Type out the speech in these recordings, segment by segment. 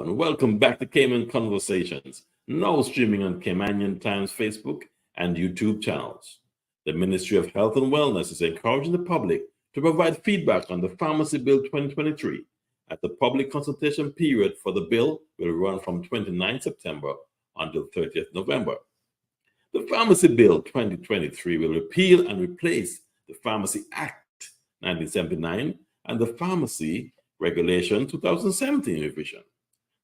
and welcome back to Cayman Conversations, now streaming on Cayman Times Facebook and YouTube channels. The Ministry of Health and Wellness is encouraging the public to provide feedback on the Pharmacy Bill 2023, as the public consultation period for the bill will run from 29 September until 30th November. The Pharmacy Bill 2023 will repeal and replace the Pharmacy Act 1979 and the Pharmacy Regulation 2017 revision.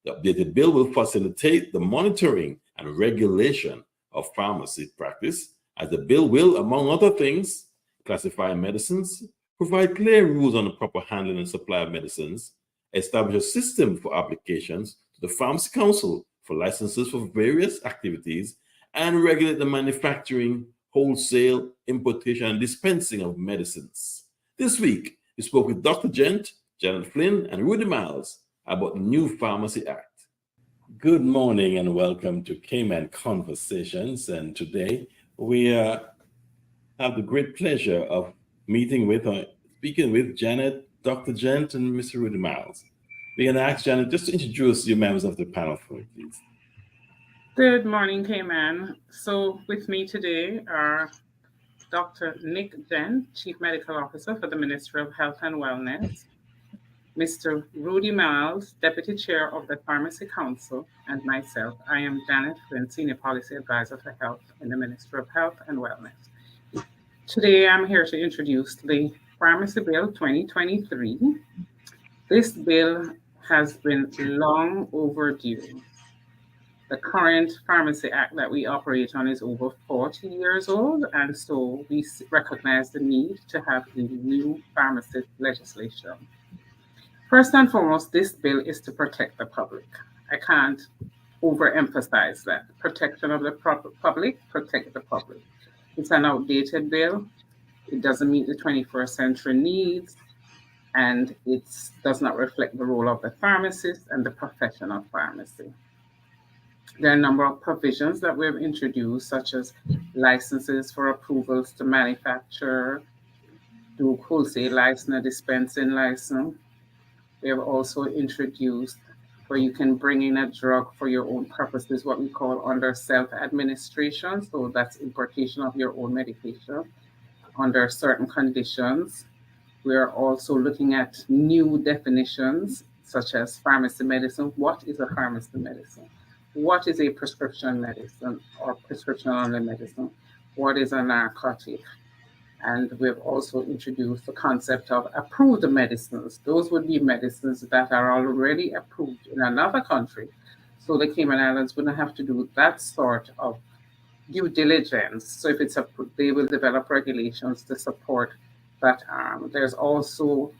The updated bill will facilitate the monitoring and regulation of pharmacy practice, as the bill will, among other things, classify medicines, provide clear rules on the proper handling and supply of medicines, establish a system for applications to the Pharmacy Council for licenses for various activities, and regulate the manufacturing, wholesale, importation, and dispensing of medicines. This week, we spoke with Dr. Janet Flynn, and Rudy Miles about the new Pharmacy Act. Good morning and welcome to Cayman Conversations. And today we have the great pleasure of speaking with Janet, Dr. Janet, and Mr. Rudy Miles. We're going to ask Janet just to introduce you members of the panel for me, please. Good morning, Cayman. So with me today are Dr. Nick Gent, Chief Medical Officer for the Ministry of Health and Wellness, Mr. Rudy Miles, Deputy Chair of the Pharmacy Council, and myself. I am Janet Flynn, Senior Policy Advisor for Health in the Ministry of Health and Wellness. Today, I'm here to introduce the Pharmacy Bill 2023. This bill has been long overdue. The current Pharmacy Act that we operate on is over 40 years old, and so we recognize the need to have a new pharmacy legislation. First and foremost, this bill is to protect the public. I can't overemphasize that. Protection of the public, protect the public. It's an outdated bill. It doesn't meet the 21st century needs, and it does not reflect the role of the pharmacist and the profession of pharmacy. There are a number of provisions that we've introduced, such as licenses for approvals to manufacture, do wholesale license, dispensing license. We have also introduced where you can bring in a drug for your own purposes, what we call under self-administration. So that's importation of your own medication under certain conditions. We are also looking at new definitions, such as pharmacy medicine. What is a pharmacy medicine? What is a prescription medicine or prescription-only medicine? What is a narcotic? And we've also introduced the concept of approved medicines. Those would be medicines that are already approved in another country. So the Cayman Islands wouldn't have to do that sort of due diligence. So if it's approved, they will develop regulations to support that arm. There's also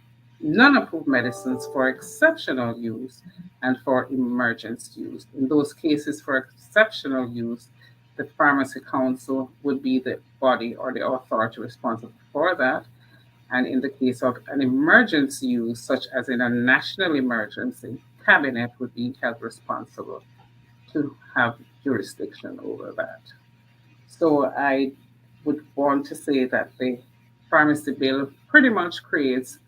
non-approved medicines for exceptional use and for emergency use. In those cases for exceptional use, the Pharmacy Council would be the body or the authority responsible for that. And in the case of an emergency use, such as in a national emergency, Cabinet would be held responsible to have jurisdiction over that. So I would want to say that the Pharmacy Bill pretty much creates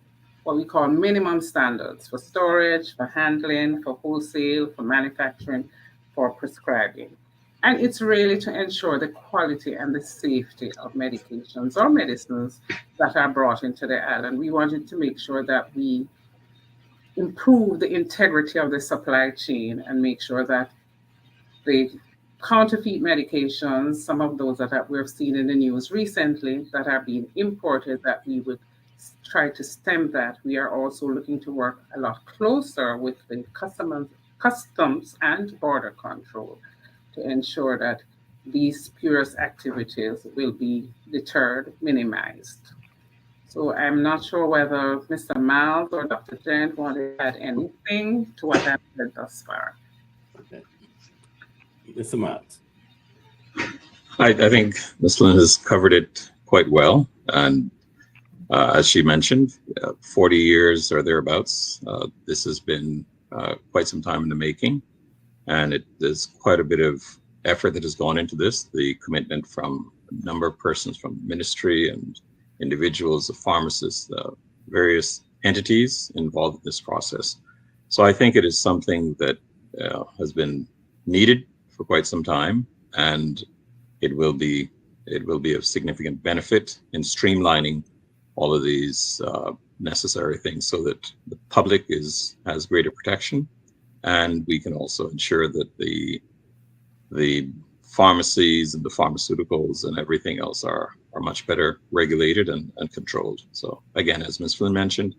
what we call minimum standards for storage, for handling, for wholesale, for manufacturing, for prescribing. And it's really to ensure the quality and the safety of medications or medicines that are brought into the island. We wanted to make sure that we improve the integrity of the supply chain and make sure that the counterfeit medications, some of those that we've seen in the news recently that are being imported, that we would try to stem that. We are also looking to work a lot closer with the customs and border control to ensure that these spurious activities will be deterred, minimized. So I'm not sure whether Mr. Miles or Dr. Gent want to add anything to what I've said thus far. Okay. Mr. Miles. I think Ms. Lynn has covered it quite well. And as she mentioned, 40 years or thereabouts, this has been quite some time in the making. And there's quite a bit of effort that has gone into this, the commitment from a number of persons from ministry and individuals, the pharmacists, various entities involved in this process. So I think it is something that has been needed for quite some time, and it will be of significant benefit in streamlining all of these necessary things so that the public has greater protection, and we can also ensure that the pharmacies and the pharmaceuticals and everything else are much better regulated and controlled. So again, as Ms. Flynn mentioned,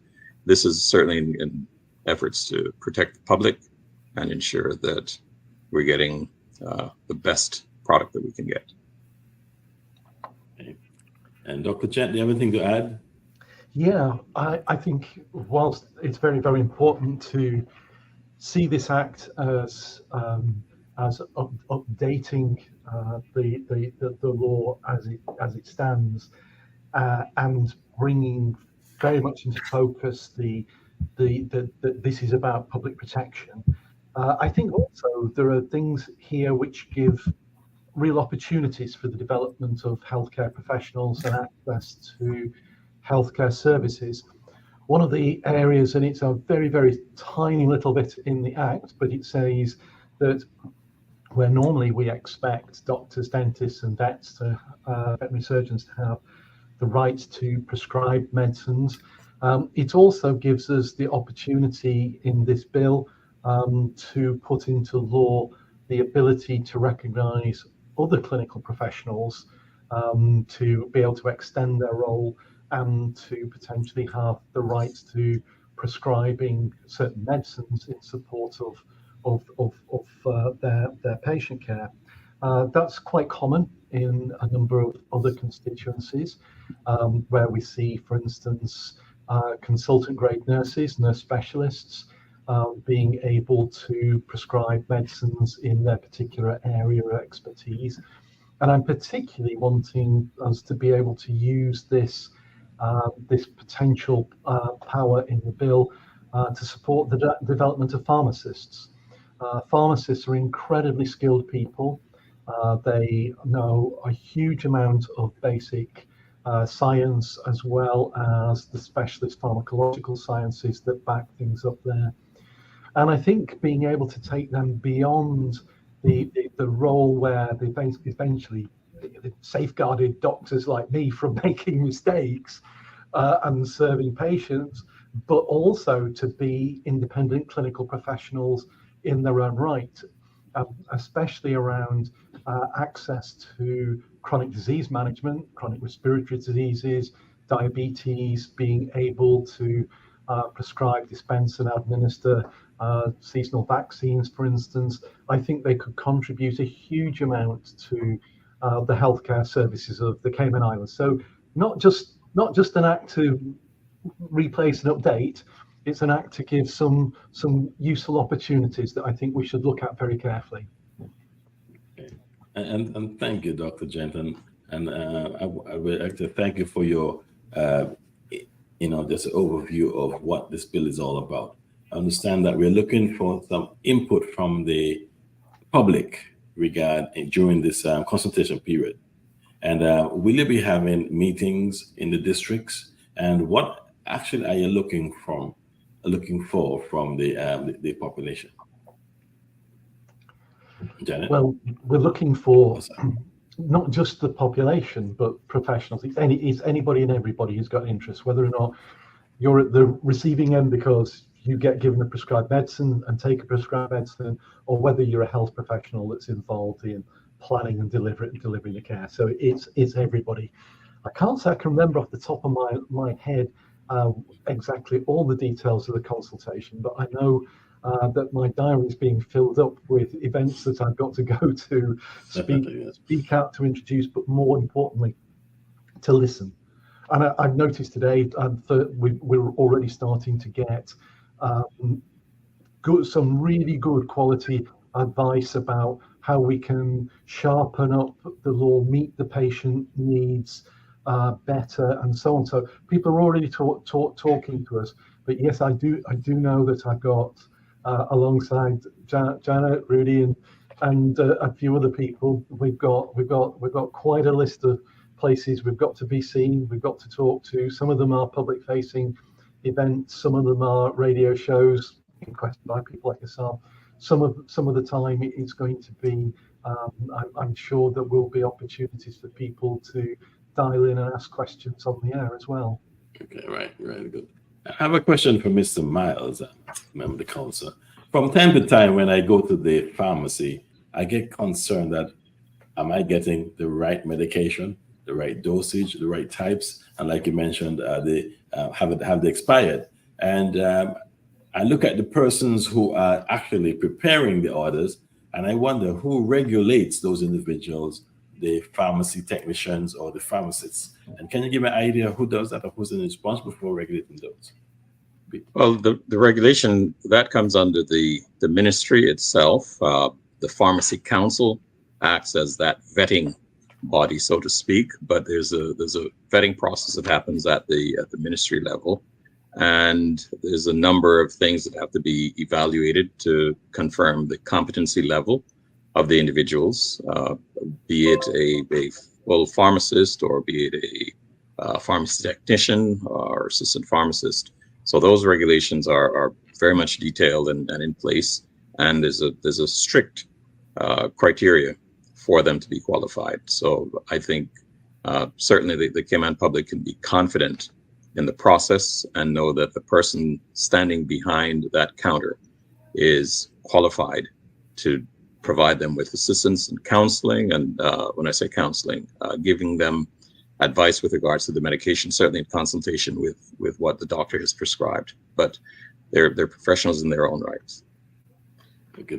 this is certainly in efforts to protect the public and ensure that we're getting the best product that we can get. Okay. And Dr. Gent, do you have anything to add? Yeah, I think whilst it's very, very important to see this act as updating the law as it stands, and bringing very much into focus the this is about public protection. I think also there are things here which give real opportunities for the development of healthcare professionals and access to healthcare services. One of the areas, and it's a very, very tiny little bit in the Act, but it says that where normally we expect doctors, dentists and vets to veterinary surgeons to have the right to prescribe medicines, it also gives us the opportunity in this bill to put into law the ability to recognise other clinical professionals to be able to extend their role and to potentially have the rights to prescribing certain medicines in support of their patient care. That's quite common in a number of other constituencies, where we see, for instance, consultant grade nurses, nurse specialists, being able to prescribe medicines in their particular area of expertise. And I'm particularly wanting us to be able to use this potential power in the bill to support the development of pharmacists. Pharmacists are incredibly skilled people. They know a huge amount of basic science, as well as the specialist pharmacological sciences that back things up there. And I think being able to take them beyond the role where they eventually safeguarded doctors like me from making mistakes and serving patients, but also to be independent clinical professionals in their own right, especially around access to chronic disease management, chronic respiratory diseases, diabetes, being able to prescribe, dispense and administer seasonal vaccines, for instance. I think they could contribute a huge amount to the healthcare services of the Cayman Islands. So not just an act to replace and update, it's an act to give some useful opportunities that I think we should look at very carefully. Okay. And thank you, Dr. Gent, and I would like to thank you for your just overview of what this bill is all about. I understand that we're looking for some input from the public during this consultation period. And will you be having meetings in the districts? And what actually are you looking for from the population? Janet? Well, we're looking for not just the population, but professionals. It's anybody and everybody who's got interest, whether or not you're at the receiving end because you get given a prescribed medicine and take a prescribed medicine, or whether you're a health professional that's involved in planning and delivering the care. So it's everybody. I can't say I can remember off the top of my head exactly all the details of the consultation, but I know that my diary is being filled up with events that I've got to go to, speak out, to introduce, but more importantly, to listen. And I've noticed today we're already starting to get some really good quality advice about how we can sharpen up the law, meet the patient needs better, and so on. So people are already talking to us. But yes, I do know that I've got alongside Janet, Rudy, and a few other people, we've got quite a list of places we've got to be seen, we've got to talk to. Some of them are public-facing events, some of them are radio shows, requested by people like yourself, some of the time it's going to be. I'm sure there will be opportunities for people to dial in and ask questions on the air as well. Okay, right, very good. I have a question for Mr. Miles, member of the council. From time to time, when I go to the pharmacy, I get concerned that am I getting the right medication, the right dosage, the right types, and like you mentioned, they have they expired. And I look at the persons who are actually preparing the orders, and I wonder who regulates those individuals, the pharmacy technicians or the pharmacists. And can you give me an idea who does that or who's responsible for regulating those? Well, the regulation that comes under the ministry itself. The Pharmacy Council acts as that vetting body, so to speak. But there's a vetting process that happens at the ministry level, and there's a number of things that have to be evaluated to confirm the competency level of the individuals, be it a full pharmacist or be it a pharmacy technician or assistant pharmacist. So those regulations are very much detailed and in place, and there's a strict criteria for them to be qualified. So I think certainly the Cayman public can be confident in the process and know that the person standing behind that counter is qualified to provide them with assistance and counseling. And when I say counseling, giving them advice with regards to the medication, certainly in consultation with what the doctor has prescribed. But they're professionals in their own rights.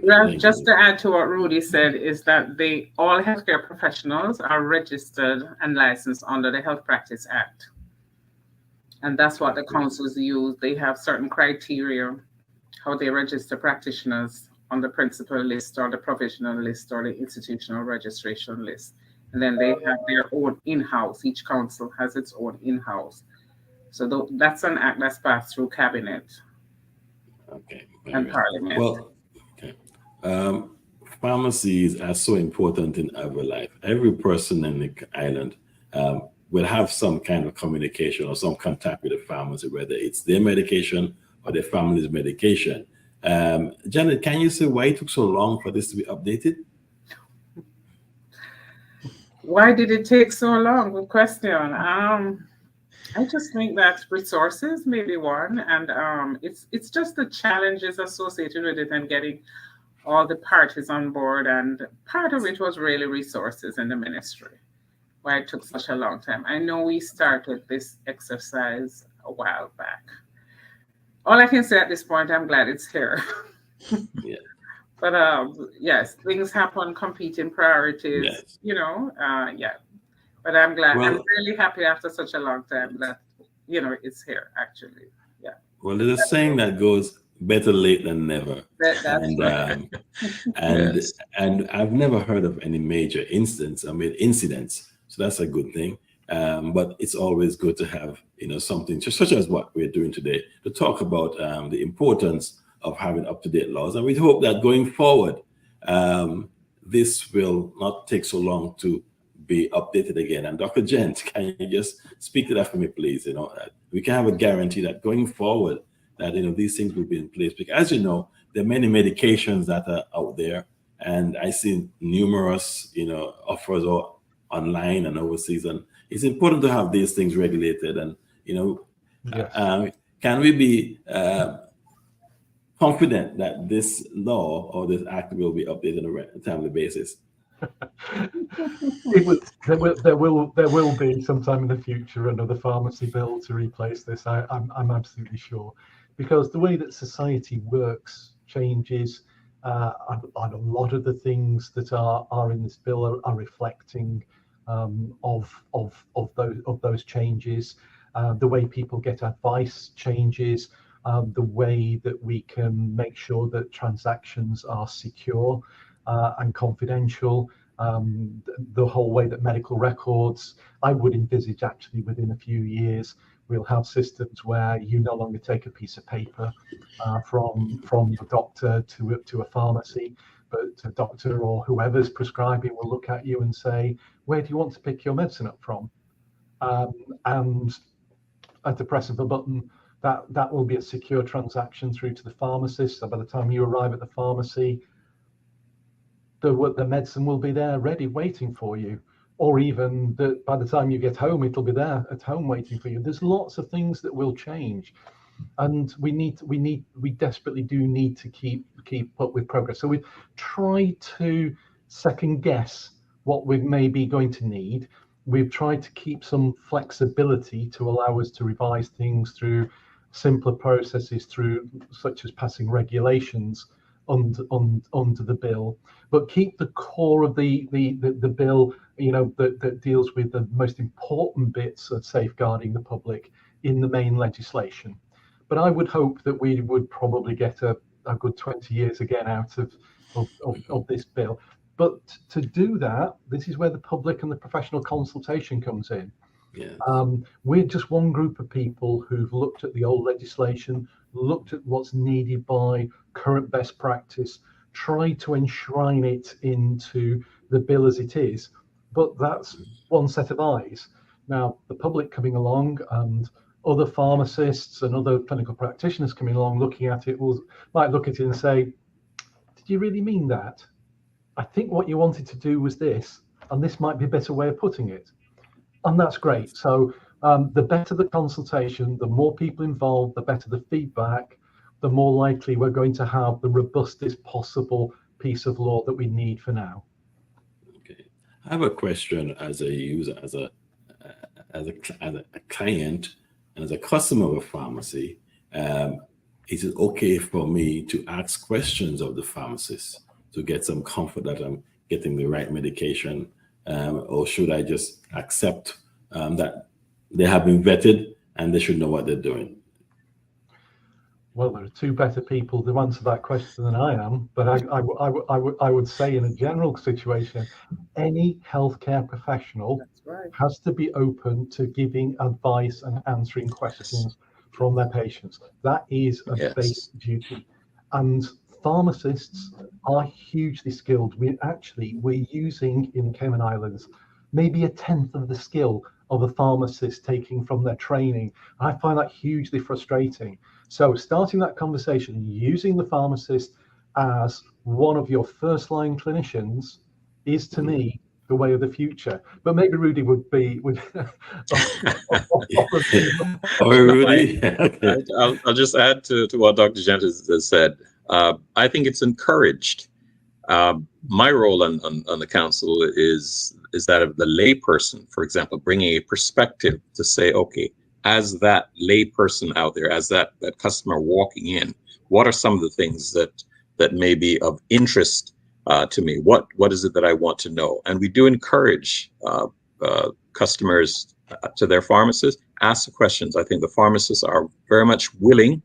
Well, just to add to what Rudy said, is that all healthcare professionals are registered and licensed under the Health Practice Act. And that's what the councils use. They have certain criteria, how they register practitioners on the principal list or the provisional list or the institutional registration list. And then they have their own in-house. Each council has its own in-house. So that's an act that's passed through cabinet and parliament. Well, pharmacies are so important in our life. Every person in the island will have some kind of communication or some contact with the pharmacy, whether it's their medication or their family's medication. Janet, can you say why it took so long for this to be updated? Why did it take so long? Good question. I just think that resources may be one, and it's just the challenges associated with it and getting all the parties on board, and part of it was really resources in the ministry. Why it took such a long time. I know we started this exercise a while back. All I can say at this point, I'm glad it's here. Yeah. But yes, things happen, competing priorities, Yes. Yeah. But I'm glad. Well, I'm really happy after such a long time that, it's here, actually. Yeah. Well, there's a saying that goes, better late than never. That's right. Yes. And I've never heard of any major incidents. So that's a good thing. But it's always good to have, something such as what we're doing today to talk about the importance of having up-to-date laws. And we hope that going forward, this will not take so long to be updated again. And Dr. Gent, can you just speak to that for me, please? We can have a guarantee that going forward, that these things will be in place. Because as you know, there are many medications that are out there, and I see numerous, offers online and overseas, and it's important to have these things regulated. And Yes. Can we be confident that this law or this act will be updated on a timely basis? There will be sometime in the future another pharmacy bill to replace this. I'm absolutely sure, because the way that society works changes, and a lot of the things that are in this bill are reflecting of those changes. The way people get advice changes. The way that we can make sure that transactions are secure and confidential. The whole way that medical records, I would envisage actually within a few years, we'll have systems where you no longer take a piece of paper from the doctor to a pharmacy, but a doctor or whoever's prescribing will look at you and say, where do you want to pick your medicine up from? And at the press of a button, That will be a secure transaction through to the pharmacist. So by the time you arrive at the pharmacy, the medicine will be there ready, waiting for you. Or even by the time you get home, it'll be there at home waiting for you. There's lots of things that will change, and we desperately do need to keep up with progress. So we've tried to second guess what we may be going to need. We've tried to keep some flexibility to allow us to revise things through simpler processes, through such as passing regulations under the bill, but keep the core of the bill, that deals with the most important bits of safeguarding the public in the main legislation. But I would hope that we would probably get a good 20 years again out of this bill. But to do that, this is where the public and the professional consultation comes in. Yes. We're just one group of people who've looked at the old legislation, looked at what's needed by current best practice, tried to enshrine it into the bill as it is. But that's one set of eyes. Now, the public coming along and other pharmacists and other clinical practitioners coming along looking at it might look at it and say, did you really mean that? I think what you wanted to do was this, and this might be a better way of putting it. And that's great. So the better the consultation, the more people involved, the better the feedback, the more likely we're going to have the robustest possible piece of law that we need for now. Okay. I have a question as a user, as a client, and as a customer of a pharmacy. Is it okay for me to ask questions of the pharmacist to get some comfort that I'm getting the right medication? Or should I just accept that they have been vetted and they should know what they're doing? Well, there are two better people to answer that question than I am, but I would say in a general situation, any healthcare professional has to be open to giving advice and answering questions from their patients. That is a basic duty. And pharmacists are hugely skilled. We're using in Cayman Islands maybe a tenth of the skill of a pharmacist taking from their training. I find that hugely frustrating. So starting that conversation, using the pharmacist as one of your first line clinicians is to me the way of the future. But maybe Rudy would. Rudy. I'll just add to what Dr. Gent has said. I think it's encouraged. My role on the council is that of the layperson, for example, bringing a perspective to say, okay, as that layperson out there, as that customer walking in, what are some of the things that may be of interest to me? What is it that I want to know? And we do encourage customers to their pharmacists, ask the questions. I think the pharmacists are very much willing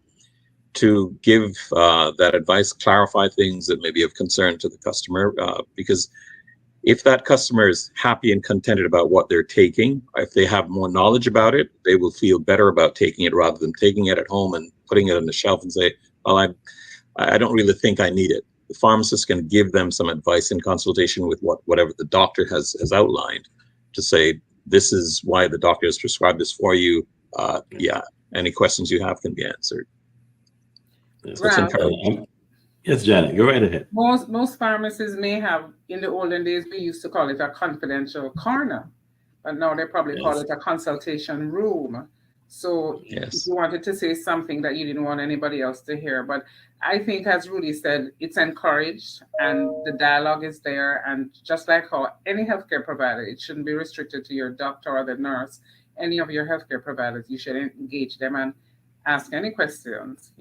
to give that advice, clarify things that may be of concern to the customer, because if that customer is happy and contented about what they're taking, if they have more knowledge about it, they will feel better about taking it rather than taking it at home and putting it on the shelf and say, well, I don't really think I need it. The pharmacist can give them some advice in consultation with whatever the doctor has outlined to say, this is why the doctor has prescribed this for you. Any questions you have can be answered. Yes, Janet, go right ahead. Most pharmacies may have, in the olden days, we used to call it a confidential corner, but now they probably call it a consultation room. So if you wanted to say something that you didn't want anybody else to hear, but I think, as Rudy said, it's encouraged and the dialogue is there. And just like how any healthcare provider, it shouldn't be restricted to your doctor or the nurse. Any of your healthcare providers, you should engage them and ask any questions,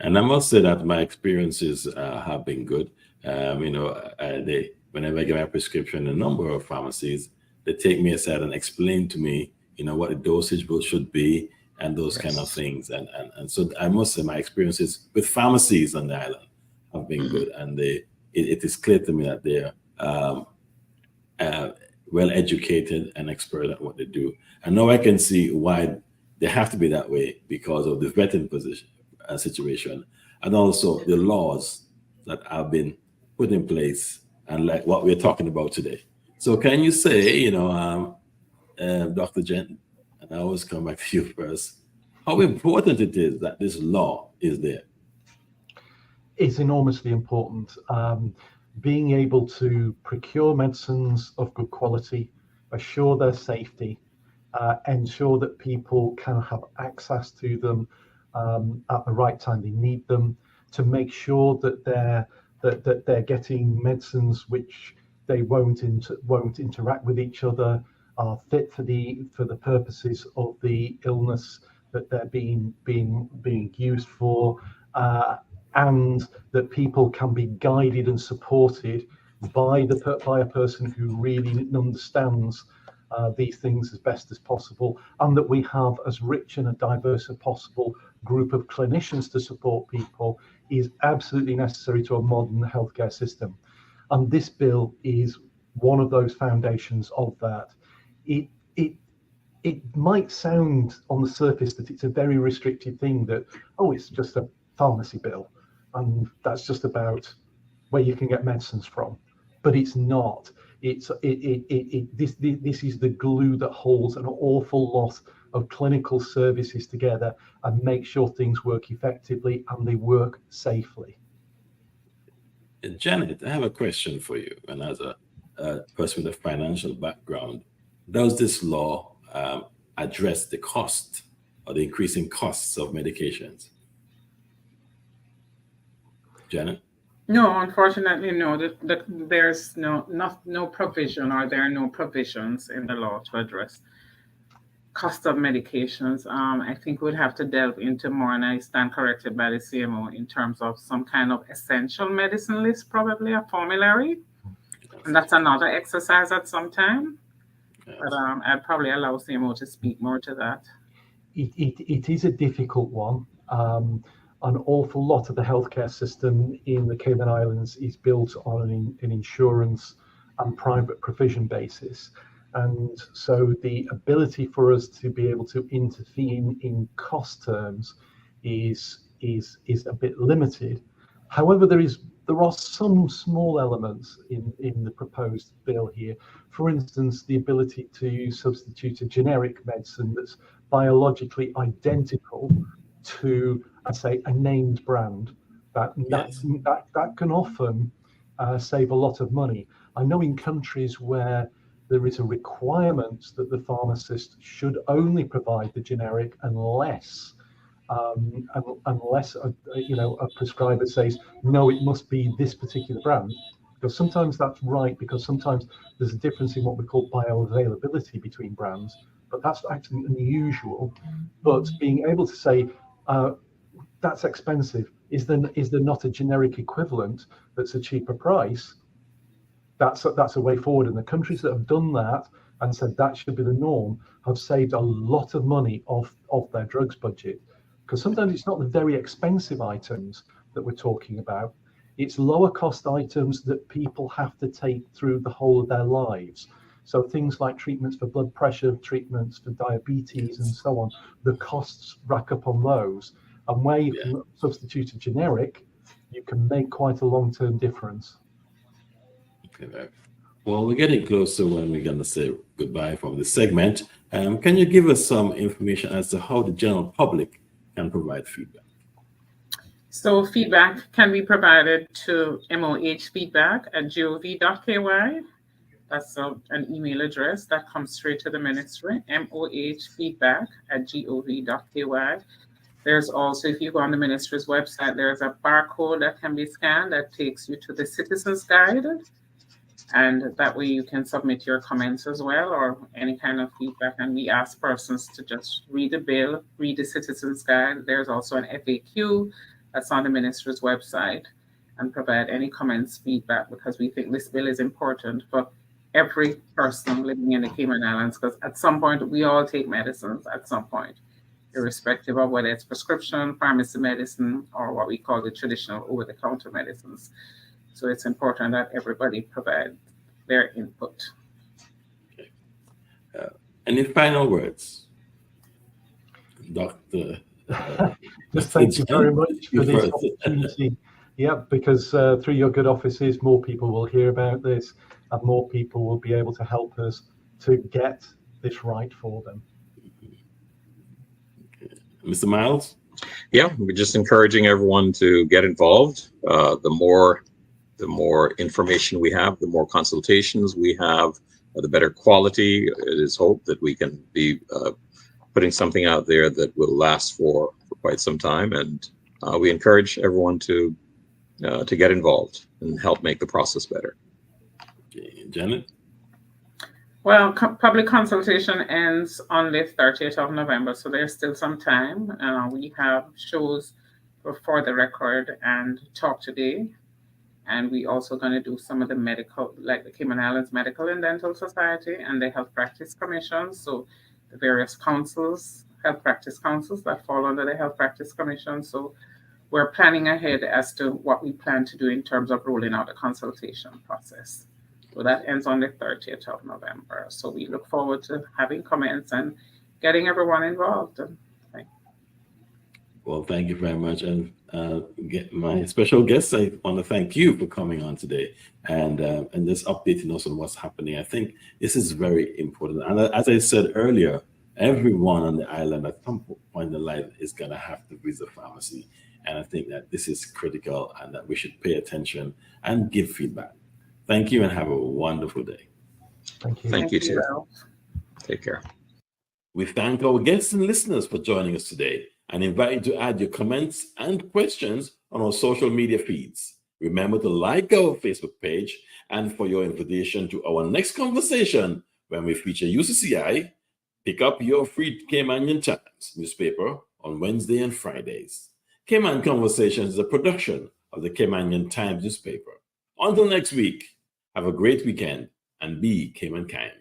And I must say that my experiences have been good. Whenever I get my prescription, a number of pharmacies, they take me aside and explain to me, what the dosage should be and those kind of things. And so I must say my experiences with pharmacies on the island have been good. And it is clear to me that they're well educated and expert at what they do. And now I can see why they have to be that way, because of the vetting situation, and also the laws that have been put in place, and like what we're talking about today. So can you say, Dr. Gent, and I always come back to you first, how important it is that this law is there. It's enormously important. Being able to procure medicines of good quality, assure their safety, ensure that people can have access to them at the right time they need them, to make sure that they're getting medicines which they won't interact with each other, are fit for the purposes of the illness that they're being used for, and that people can be guided and supported by a person who really understands these things as best as possible, and that we have as rich and a diverse as possible group of clinicians to support people is absolutely necessary to a modern healthcare system. And this bill is one of those foundations of that. It might sound on the surface that it's a very restricted thing, that, oh, it's just a pharmacy bill, and that's just about where you can get medicines from. But it's not. This is the glue that holds an awful lot of clinical services together and make sure things work effectively and they work safely. Janet, I have a question for you. And as a person with a financial background, does this law address the cost or the increasing costs of medications? Janet? No, unfortunately, no. There's no provision, or there are no provisions in the law to address cost of medications. I think we'd have to delve into more, and I stand corrected by the CMO, in terms of some kind of essential medicine list, probably a formulary. And that's another exercise at some time. Yes. But I'd probably allow CMO to speak more to that. It is a difficult one. An awful lot of the healthcare system in the Cayman Islands is built on an insurance and private provision basis. And so the ability for us to be able to intervene in cost terms is a bit limited. However, there are some small elements in the proposed bill here. For instance, the ability to substitute a generic medicine that's biologically identical to, I'd say, a named brand. That can often save a lot of money. I know in countries where there is a requirement that the pharmacist should only provide the generic unless a prescriber says, no, it must be this particular brand. Because sometimes that's right, because sometimes there's a difference in what we call bioavailability between brands, but that's actually unusual. But being able to say, that's expensive, is there not a generic equivalent that's a cheaper price? That's a way forward. And the countries that have done that and said that should be the norm have saved a lot of money off their drugs budget. Because sometimes it's not the very expensive items that we're talking about. It's lower cost items that people have to take through the whole of their lives. So things like treatments for blood pressure, treatments for diabetes, and so on, the costs rack up on those. And where you can substitute a generic, you can make quite a long-term difference. Okay. Well, we're getting close to when we're going to say goodbye from this segment. Can you give us some information as to how the general public can provide feedback? So feedback can be provided to mohfeedback@gov.ky. That's an email address that comes straight to the ministry, mohfeedback@gov.ky. There's also, if you go on the ministry's website, there's a barcode that can be scanned that takes you to the Citizens Guide. And that way you can submit your comments as well, or any kind of feedback. And we ask persons to just read the bill, read the Citizens Guide. There's also an FAQ that's on the ministry's website, and provide any comments, feedback, because we think this bill is important for every person living in the Cayman Islands, because at some point we all take medicines at some point, irrespective of whether it's prescription, pharmacy medicine, or what we call the traditional over-the-counter medicines. So it's important that everybody provide their input. Okay. Any final words, Dr. Just thank you very much for this opportunity. Yeah, because through your good offices, more people will hear about this, and more people will be able to help us to get this right for them. Mr. Miles? Yeah, we're just encouraging everyone to get involved. The more information we have, the more consultations we have, the better quality. It is hoped that we can be putting something out there that will last for quite some time. And we encourage everyone to get involved and help make the process better. Okay. Janet? Well, public consultation ends on the 30th of November, so there's still some time. We have shows for the record and Talk Today. And we also going to do some of the medical, like the Cayman Islands Medical and Dental Society and the Health Practice Commission. So the various councils, health practice councils that fall under the Health Practice Commission. So we're planning ahead as to what we plan to do in terms of rolling out the consultation process. So that ends on the 30th of November. So we look forward to having comments and getting everyone involved. Well, thank you very much. And my special guest, I want to thank you for coming on today and just updating us on what's happening. I think this is very important. And as I said earlier, everyone on the island at some point in life is going to have to visit a pharmacy. And I think that this is critical and that we should pay attention and give feedback. Thank you and have a wonderful day. Thank you. Thank you too. Take care. We thank our guests and listeners for joining us today and invite you to add your comments and questions on our social media feeds. Remember to like our Facebook page and for your invitation to our next conversation when we feature UCCI, pick up your free Cayman Times newspaper on Wednesday and Fridays. Cayman Conversations is a production of the Cayman Times newspaper. Until next week, have a great weekend and be Cayman kind.